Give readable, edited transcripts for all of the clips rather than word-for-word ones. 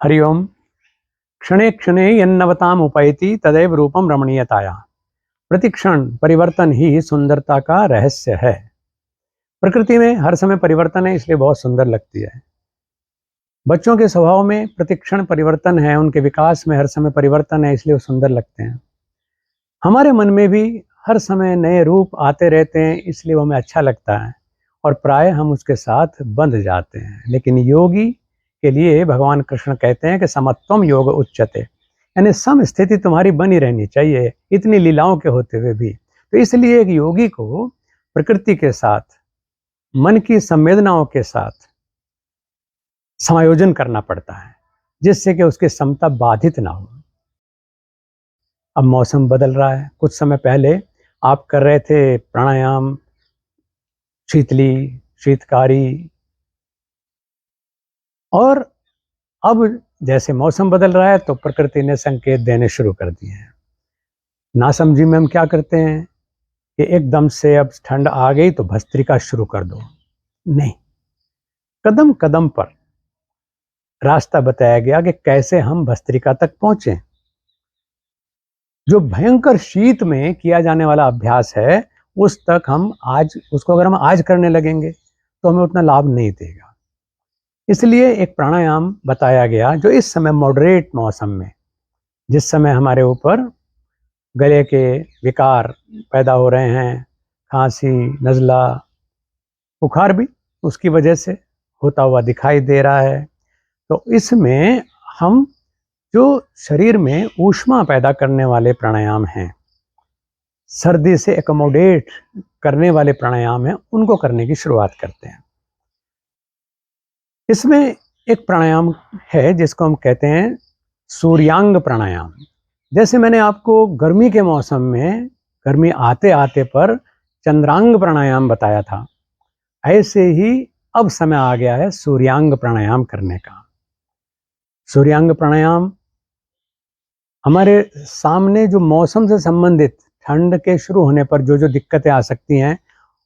हरिओम। क्षणे क्षणे यन्नवताम उपैति तदैव रूपम रमणीयताया। प्रतिक्षण परिवर्तन ही सुंदरता का रहस्य है। प्रकृति में हर समय परिवर्तन है, इसलिए बहुत सुंदर लगती है। बच्चों के स्वभाव में प्रतिक्षण परिवर्तन है, उनके विकास में हर समय परिवर्तन है, इसलिए वो सुंदर लगते हैं। हमारे मन में भी हर समय नए रूप आते रहते हैं, इसलिए वो हमें अच्छा लगता है और प्राय हम उसके साथ बंध जाते हैं। लेकिन योगी के लिए भगवान कृष्ण कहते हैं कि समत्वम योग उच्यते, यानी सम स्थिति तुम्हारी बनी रहनी चाहिए, इतनी लीलाओं के होते हुए भी। तो इसलिए एक योगी को प्रकृति के साथ, मन की संवेदनाओं के साथ समायोजन करना पड़ता है, जिससे कि उसकी समता बाधित ना हो। अब मौसम बदल रहा है, कुछ समय पहले आप कर रहे थे प्राणायाम, शीतली, शीतकारी, और अब जैसे मौसम बदल रहा है तो प्रकृति ने संकेत देने शुरू कर दिए हैं। नासमझी में हम क्या करते हैं कि एकदम से अब ठंड आ गई तो भस्त्रिका शुरू कर दो। नहीं, कदम कदम पर रास्ता बताया गया कि कैसे हम भस्त्रिका तक पहुंचे। जो भयंकर शीत में किया जाने वाला अभ्यास है, उस तक हम आज उसको अगर हम आज करने लगेंगे तो हमें उतना लाभ नहीं देगा। इसलिए एक प्राणायाम बताया गया जो इस समय मॉडरेट मौसम में, जिस समय हमारे ऊपर गले के विकार पैदा हो रहे हैं, खांसी, नज़ला, बुखार भी उसकी वजह से होता हुआ दिखाई दे रहा है, तो इसमें हम जो शरीर में ऊष्मा पैदा करने वाले प्राणायाम हैं, सर्दी से एकोमोडेट करने वाले प्राणायाम हैं, उनको करने की शुरुआत करते हैं। इसमें एक प्राणायाम है जिसको हम कहते हैं सूर्यांग प्राणायाम। जैसे मैंने आपको गर्मी के मौसम में, गर्मी आते आते पर चंद्रांग प्राणायाम बताया था, ऐसे ही अब समय आ गया है सूर्यांग प्राणायाम करने का। सूर्यांग प्राणायाम हमारे सामने जो मौसम से संबंधित ठंड के शुरू होने पर जो जो दिक्कतें आ सकती हैं,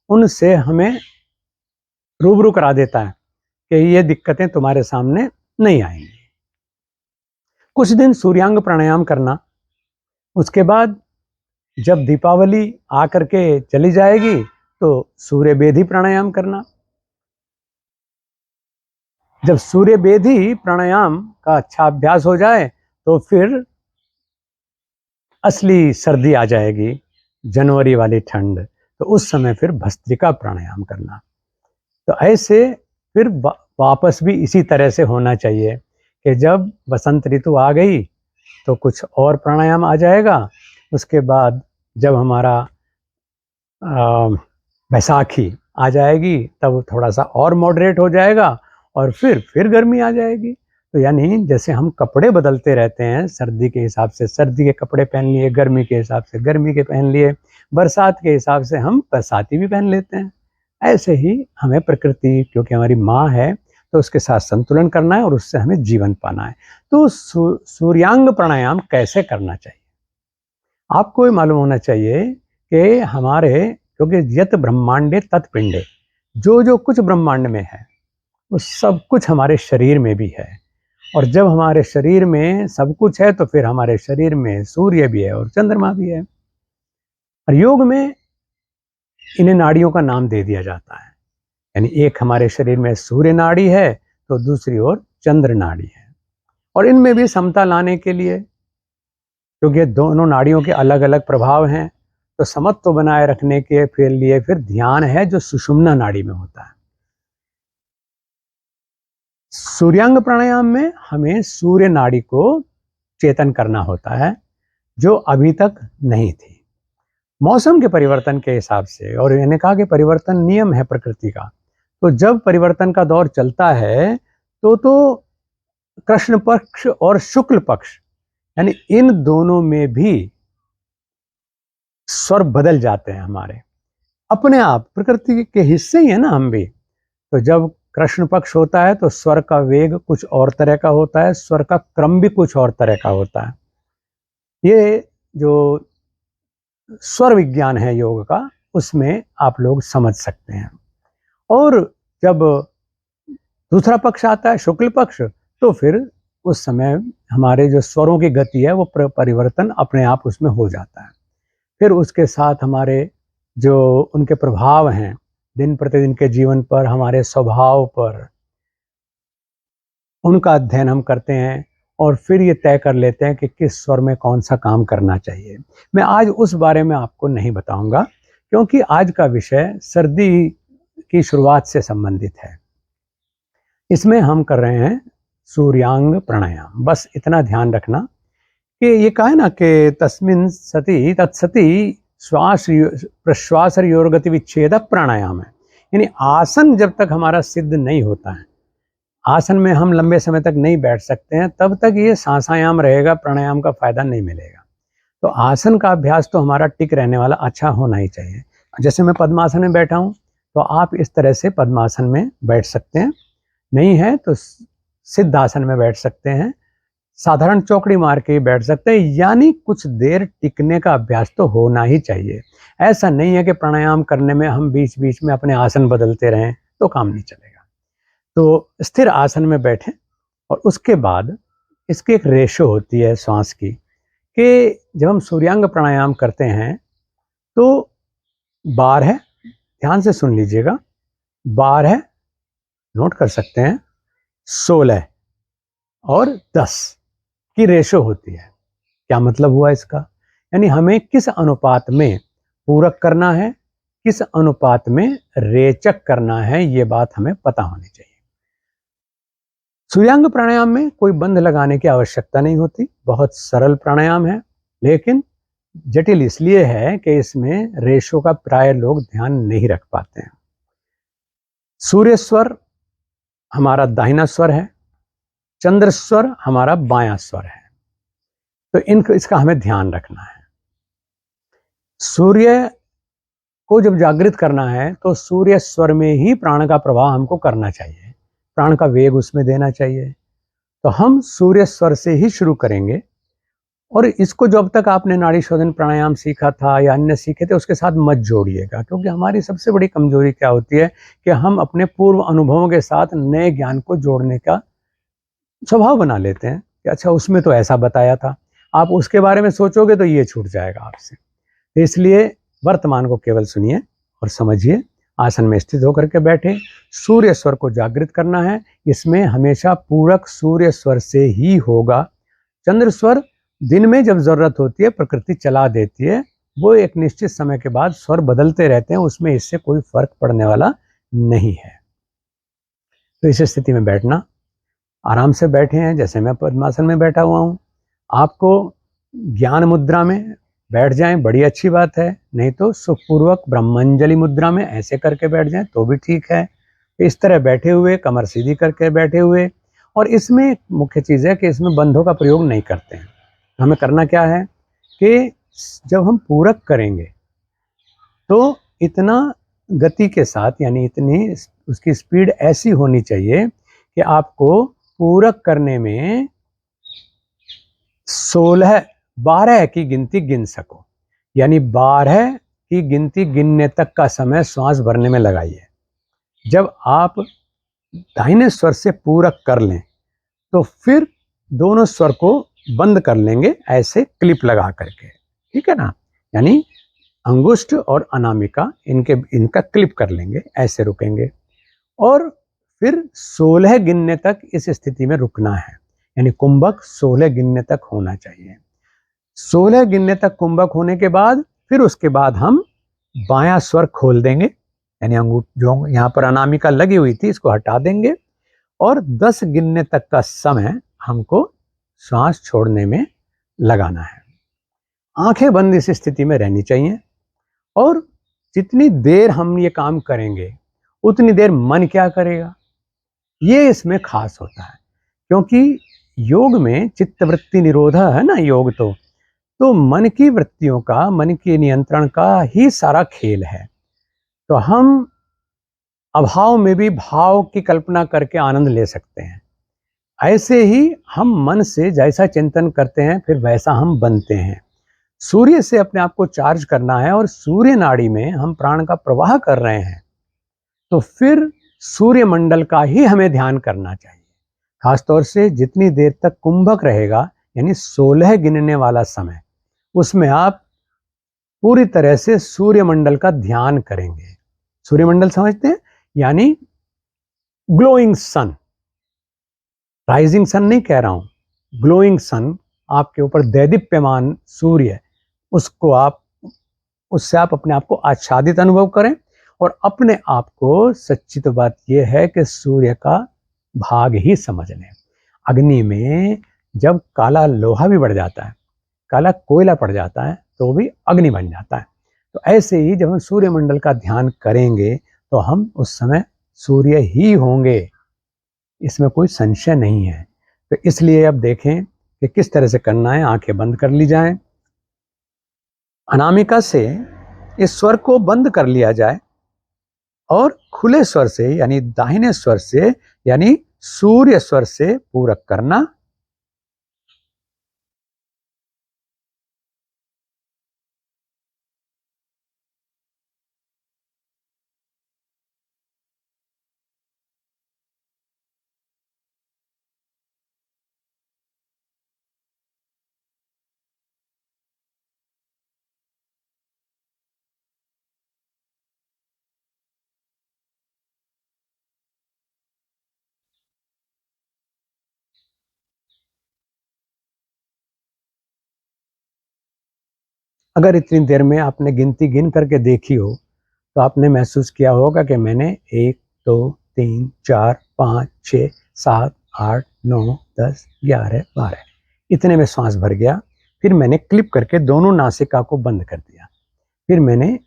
उनसे हमें रूबरू करा देता है कि ये दिक्कतें तुम्हारे सामने नहीं आएंगी। कुछ दिन सूर्यांग प्राणायाम करना, उसके बाद जब दीपावली आकर के चली जाएगी तो सूर्य बेधी प्राणायाम करना। जब सूर्य बेधी प्राणायाम का अच्छा अभ्यास हो जाए तो फिर असली सर्दी आ जाएगी, जनवरी वाली ठंड, तो उस समय फिर भस्त्रिका प्राणायाम करना। तो ऐसे फिर वापस भी इसी तरह से होना चाहिए कि जब बसंत ऋतु आ गई तो कुछ और प्राणायाम आ जाएगा, उसके बाद जब हमारा बैसाखी आ जाएगी तब थोड़ा सा और मॉडरेट हो जाएगा और फिर गर्मी आ जाएगी। तो यानी जैसे हम कपड़े बदलते रहते हैं, सर्दी के हिसाब से सर्दी के कपड़े पहन लिए, गर्मी के हिसाब से गर्मी के पहन लिए, बरसात के हिसाब से हम बरसाती भी पहन लेते हैं। ऐसे ही हमें प्रकृति, क्योंकि हमारी माँ है, तो उसके साथ संतुलन करना है और उससे हमें जीवन पाना है। तो सूर्यांग प्राणायाम कैसे करना चाहिए, आपको ये मालूम होना चाहिए कि हमारे, क्योंकि यत ब्रह्मांडे तत्पिंडे, जो जो कुछ ब्रह्मांड में है वो सब कुछ हमारे शरीर में भी है। और जब हमारे शरीर में सब कुछ है तो फिर हमारे शरीर में सूर्य भी है और चंद्रमा भी है। और योग में इन्हें नाड़ियों का नाम दे दिया जाता है, यानी एक हमारे शरीर में सूर्य नाड़ी है तो दूसरी ओर चंद्र नाड़ी है। और इनमें भी समता लाने के लिए, क्योंकि दोनों नाड़ियों के अलग अलग प्रभाव हैं, तो समत्व बनाए रखने के लिए फिर ध्यान है जो सुषुम्ना नाड़ी में होता है। सूर्यांग प्राणायाम में हमें सूर्य नाड़ी को चेतन करना होता है, जो अभी तक नहीं थी। मौसम के परिवर्तन के हिसाब से, और मैंने कहा कि परिवर्तन नियम है प्रकृति का, तो जब परिवर्तन का दौर चलता है तो कृष्ण पक्ष और शुक्ल पक्ष, यानी इन दोनों में भी स्वर बदल जाते हैं हमारे अपने आप, प्रकृति के हिस्से ही है ना हम भी। तो जब कृष्ण पक्ष होता है तो स्वर का वेग कुछ और तरह का होता है, स्वर का क्रम भी कुछ और तरह का होता है। ये जो स्वर विज्ञान है योग का, उसमें आप लोग समझ सकते हैं। और जब दूसरा पक्ष आता है शुक्ल पक्ष, तो फिर उस समय हमारे जो स्वरों की गति है वो परिवर्तन अपने आप उसमें हो जाता है। फिर उसके साथ हमारे जो उनके प्रभाव हैं दिन प्रतिदिन के जीवन पर, हमारे स्वभाव पर, उनका अध्ययन हम करते हैं और फिर ये तय कर लेते हैं कि किस स्वर में कौन सा काम करना चाहिए। मैं आज उस बारे में आपको नहीं बताऊंगा, क्योंकि आज का विषय सर्दी की शुरुआत से संबंधित है। इसमें हम कर रहे हैं सूर्यांग प्राणायाम। बस इतना ध्यान रखना कि ये कहा है ना कि तस्मिन् सति तत्सति श्वास प्रश्वासयोर गति विच्छेद प्राणायाम है। यानी आसन जब तक हमारा सिद्ध नहीं होता है, आसन में हम लंबे समय तक नहीं बैठ सकते हैं, तब तक ये सांसायाम रहेगा, प्राणायाम का फायदा नहीं मिलेगा। तो आसन का अभ्यास तो हमारा टिक रहने वाला अच्छा होना ही चाहिए। जैसे मैं पद्मासन में बैठा हूँ, तो आप इस तरह से पद्मासन में बैठ सकते हैं, नहीं है तो सिद्धासन में बैठ सकते हैं, साधारण चौकड़ी मार के बैठ सकते हैं। यानी कुछ देर टिकने का अभ्यास तो होना ही चाहिए। ऐसा नहीं है कि प्राणायाम करने में हम बीच बीच में अपने आसन बदलते रहें तो काम नहीं चलेगा। तो स्थिर आसन में बैठें और उसके बाद इसकी एक रेशो होती है श्वास की, कि जब हम सूर्यांग प्राणायाम करते हैं तो बार है, ध्यान से सुन लीजिएगा, बार है, नोट कर सकते हैं, 16 और 10 की रेशो होती है। क्या मतलब हुआ इसका? यानी हमें किस अनुपात में पूरक करना है, किस अनुपात में रेचक करना है, ये बात हमें पता होनी चाहिए। सूर्यांग प्राणायाम में कोई बंध लगाने की आवश्यकता नहीं होती, बहुत सरल प्राणायाम है, लेकिन जटिल इसलिए है कि इसमें रेशो का प्राय लोग ध्यान नहीं रख पाते हैं। सूर्य स्वर हमारा दाहिना स्वर है, चंद्र स्वर हमारा बायां स्वर है, तो इसका हमें ध्यान रखना है। सूर्य को जब जागृत करना है तो सूर्य स्वर में ही प्राण का प्रवाह हमको करना चाहिए, प्राण का वेग उसमें देना चाहिए। तो हम सूर्य स्वर से ही शुरू करेंगे, और इसको जब तक आपने नाड़ी शोधन प्राणायाम सीखा था या अन्य सीखे थे उसके साथ मत जोड़िएगा, क्योंकि हमारी सबसे बड़ी कमजोरी क्या होती है कि हम अपने पूर्व अनुभवों के साथ नए ज्ञान को जोड़ने का स्वभाव बना लेते हैं कि अच्छा उसमें तो ऐसा बताया था, आप उसके बारे में सोचोगे तो ये छूट जाएगा आपसे। तो इसलिए वर्तमान को केवल सुनिए और समझिए। आसन में स्थित होकर के बैठे, सूर्य स्वर को जागृत करना है, इसमें हमेशा पूरक सूर्य स्वर से ही होगा। चंद्र स्वर दिन में जब जरूरत होती है प्रकृति चला देती है, वो एक निश्चित समय के बाद स्वर बदलते रहते हैं, उसमें इससे कोई फर्क पड़ने वाला नहीं है। तो इस स्थिति में बैठना, आराम से बैठे हैं जैसे मैं पद्मासन में बैठा हुआ हूँ। आपको ज्ञान मुद्रा में बैठ जाएं, बड़ी अच्छी बात है, नहीं तो सुखपूर्वक ब्रह्मांजलि मुद्रा में ऐसे करके बैठ जाएं तो भी ठीक है। इस तरह बैठे हुए, कमर सीधी करके बैठे हुए, और इसमें मुख्य चीज़ है कि इसमें बंधों का प्रयोग नहीं करते हैं। हमें करना क्या है कि जब हम पूरक करेंगे तो इतना गति के साथ, यानी इतनी उसकी स्पीड ऐसी होनी चाहिए कि आपको पूरक करने में 12 की गिनती गिन सको। यानी 12 की गिनती गिनने तक का समय श्वास भरने में लगाइए। जब आप दाहिने स्वर से पूरक कर लें तो फिर दोनों स्वर को बंद कर लेंगे, ऐसे क्लिप लगा करके, ठीक है ना। यानी अंगुष्ठ और अनामिका इनका क्लिप कर लेंगे, ऐसे रुकेंगे, और फिर 16 गिनने तक इस स्थिति में रुकना है। यानी कुंभक 16 गिनने तक होना चाहिए। 16 गिनने तक कुंभक होने के बाद फिर उसके बाद हम बायां स्वर खोल देंगे, यानी अंगूठ जो यहाँ पर अनामिका लगी हुई थी इसको हटा देंगे, और 10 गिनने तक का समय हमको श्वास छोड़ने में लगाना है। आंखें बंद इस स्थिति में रहनी चाहिए, और जितनी देर हम ये काम करेंगे उतनी देर मन क्या करेगा, ये इसमें खास होता है। क्योंकि योग में चित्तवृत्ति निरोध है ना, योग तो मन की वृत्तियों का, मन के नियंत्रण का ही सारा खेल है। तो हम अभाव में भी भाव की कल्पना करके आनंद ले सकते हैं। ऐसे ही हम मन से जैसा चिंतन करते हैं फिर वैसा हम बनते हैं। सूर्य से अपने आप को चार्ज करना है, और सूर्य नाड़ी में हम प्राण का प्रवाह कर रहे हैं, तो फिर सूर्य मंडल का ही हमें ध्यान करना चाहिए। खास तौर से जितनी देर तक कुंभक रहेगा, यानी 16 गिनने वाला समय, उसमें आप पूरी तरह से सूर्यमंडल का ध्यान करेंगे। सूर्यमंडल समझते हैं, यानी ग्लोइंग सन, राइजिंग सन नहीं कह रहा हूं, ग्लोइंग सन, आपके ऊपर दैदीप्यमान सूर्य, उसको आप, उससे आप अपने आप को आच्छादित अनुभव करें। और अपने आप को, सच्ची तो बात यह है कि सूर्य का भाग ही समझ लें। अग्नि में जब काला लोहा भी बढ़ जाता है, काला कोयला पड़ जाता है, तो भी अग्नि बन जाता है। तो ऐसे ही जब हम सूर्यमंडल का ध्यान करेंगे तो हम उस समय सूर्य ही होंगे, इसमें कोई संशय नहीं है। तो इसलिए अब देखें कि किस तरह से करना है। आंखें बंद कर ली जाएं, अनामिका से इस स्वर को बंद कर लिया जाए और खुले स्वर से, यानी दाहिने स्वर से, यानी सूर्य स्वर से पूरक करना। अगर इतनी देर में आपने गिनती गिन करके देखी हो तो आपने महसूस किया होगा कि मैंने 1 2 3 4 5 6 7 8 9 10 11 12 इतने में सांस भर गया। फिर मैंने क्लिप करके दोनों नासिका को बंद कर दिया। फिर मैंने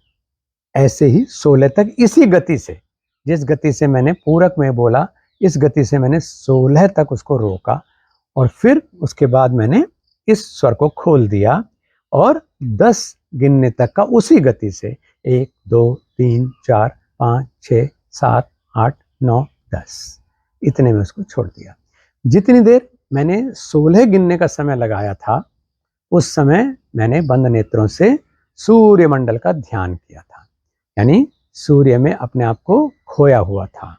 ऐसे ही 16 तक इसी गति से, जिस गति से मैंने पूरक में बोला, इस गति से मैंने 16 तक उसको रोका। और फिर उसके बाद मैंने इस स्वर को खोल दिया और 10 गिनने तक का उसी गति से, 1 2 3 4 5 6 7 8 9 10, इतने में उसको छोड़ दिया। जितनी देर मैंने 16 गिनने का समय लगाया था, उस समय मैंने बंद नेत्रों से सूर्यमंडल का ध्यान किया था, यानी सूर्य में अपने आप को खोया हुआ था।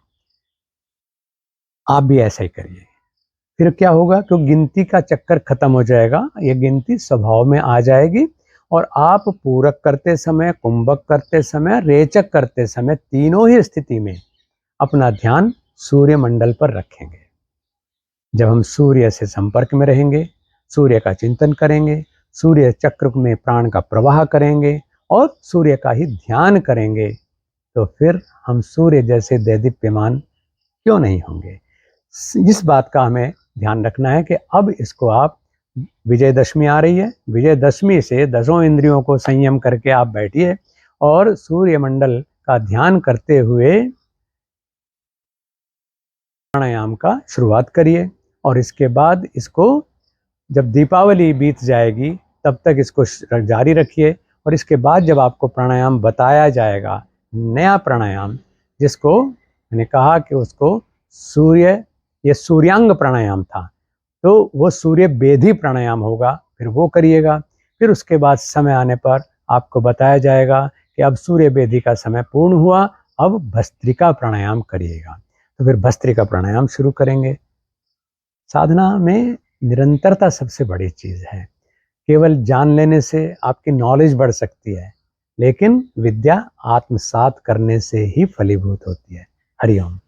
आप भी ऐसा ही करिए। फिर क्या होगा कि गिनती का चक्कर खत्म हो जाएगा, ये गिनती स्वभाव में आ जाएगी और आप पूरक करते समय, कुंभक करते समय, रेचक करते समय, तीनों ही स्थिति में अपना ध्यान सूर्यमंडल पर रखेंगे। जब हम सूर्य से संपर्क में रहेंगे, सूर्य का चिंतन करेंगे, सूर्य चक्र में प्राण का प्रवाह करेंगे और सूर्य का ही ध्यान करेंगे, तो फिर हम सूर्य जैसे दैदीप्यमान क्यों नहीं होंगे। इस बात का हमें ध्यान रखना है कि अब इसको आप, विजयदशमी आ रही है, विजयदशमी से 10 इंद्रियों को संयम करके आप बैठिए और सूर्यमंडल का ध्यान करते हुए प्राणायाम का शुरुआत करिए। और इसके बाद इसको, जब दीपावली बीत जाएगी तब तक इसको जारी रखिए। और इसके बाद जब आपको प्राणायाम बताया जाएगा, नया प्राणायाम, जिसको मैंने कहा कि उसको सूर्य, ये सूर्यांग प्राणायाम था, तो वो सूर्य बेधी प्राणायाम होगा, फिर वो करिएगा। फिर उसके बाद समय आने पर आपको बताया जाएगा कि अब सूर्य बेधी का समय पूर्ण हुआ, अब भस्त्रिका प्राणायाम करिएगा। तो फिर भस्त्रिका प्राणायाम शुरू करेंगे। साधना में निरंतरता सबसे बड़ी चीज़ है। केवल जान लेने से आपकी नॉलेज बढ़ सकती है, लेकिन विद्या आत्मसात करने से ही फलीभूत होती है। हरिओम।